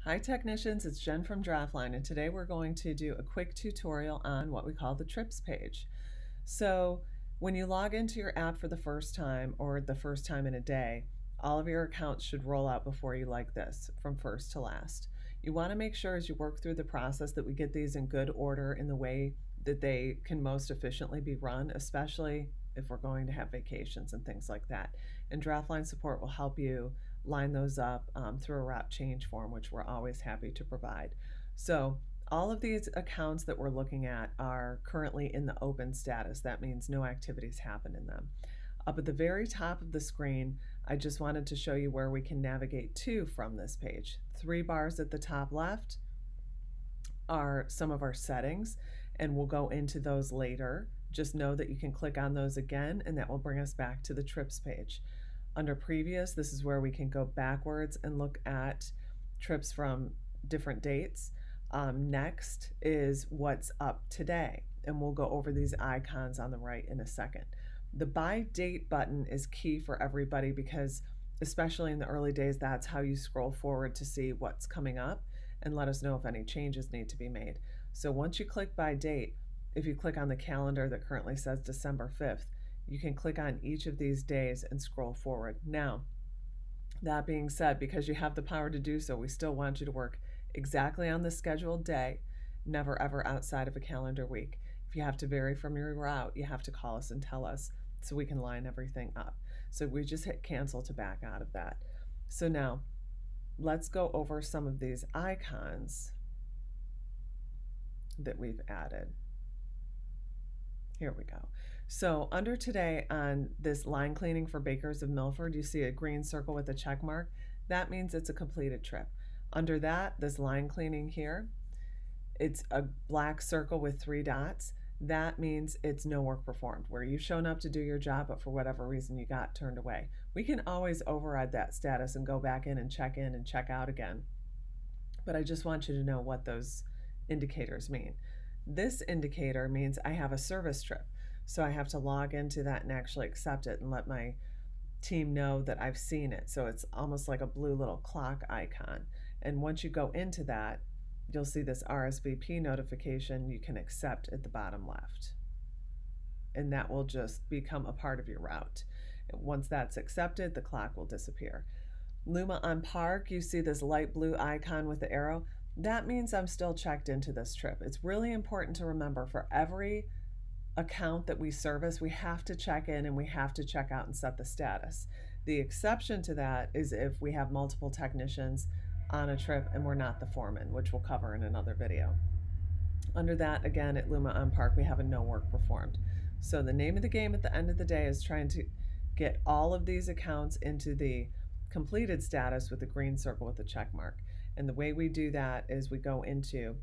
Hi technicians, it's Jen from Draftline, and today we're going to do a quick tutorial on what we call the trips page. So when you log into your app for the first time or the first time in a day, all of your accounts should roll out before you like this, from first to last. You want to make sure as you work through the process that we get these in good order in the way that they can most efficiently be run, especially if we're going to have vacations and things like that. And Draftline support will help you line those up through a route change form, which we're always happy to provide. So all of these accounts that we're looking at are currently in the open status. That means no activities happen in them. Up at the very top of the screen, I just wanted to show you where we can navigate to from this page. 3 bars at the top left are some of our settings, and we'll go into those later. Just know that you can click on those again, and that will bring us back to the trips page. Under previous, this is where we can go backwards and look at trips from different dates. Next is what's up today, and we'll go over these icons on the right in a second. The by date button is key for everybody because especially in the early days, that's how you scroll forward to see what's coming up and let us know if any changes need to be made. So once you click by date, if you click on the calendar that currently says December 5th, you can click on each of these days and scroll forward. Now, that being said, because you have the power to do so, we still want you to work exactly on the scheduled day, never ever outside of a calendar week. If you have to vary from your route, you have to call us and tell us so we can line everything up. So we just hit cancel to back out of that. So now let's go over some of these icons that we've added. Here we go. So under today on this line cleaning for Bakers of Milford, you see a green circle with a check mark. That means it's a completed trip. Under that, this line cleaning here, it's a black circle with 3 dots. That means it's no work performed, where you've shown up to do your job, but for whatever reason you got turned away. We can always override that status and go back in and check out again. But I just want you to know what those indicators mean. This indicator means I have a service trip. So I have to log into that and actually accept it and let my team know that I've seen it. So it's almost like a blue little clock icon. And once you go into that, you'll see this RSVP notification you can accept at the bottom left. And that will just become a part of your route. And once that's accepted, the clock will disappear. Luma on Park, you see this light blue icon with the arrow. That means I'm still checked into this trip. It's really important to remember for every account that we service, we have to check in and we have to check out and set the status. The exception to that is if we have multiple technicians on a trip and we're not the foreman, which we'll cover in another video. Under that, again, at Luma on Park, we have a no work performed. So the name of the game at the end of the day is trying to get all of these accounts into the completed status with the green circle with the check mark. And the way we do that is we go into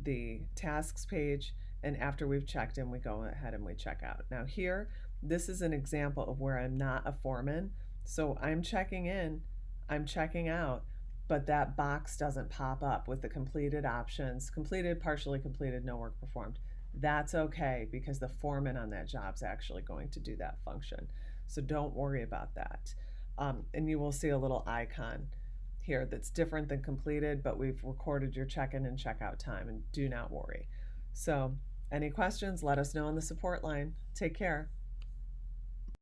the tasks page, and after we've checked in, we go ahead and we check out. Now here, this is an example of where I'm not a foreman. So I'm checking in, I'm checking out, but that box doesn't pop up with the completed options, completed, partially completed, no work performed. That's okay because the foreman on that job is actually going to do that function. So don't worry about that. And you will see a little icon here that's different than completed, but we've recorded your check-in and check-out time, and do not worry. So any questions, let us know on the support line. Take care.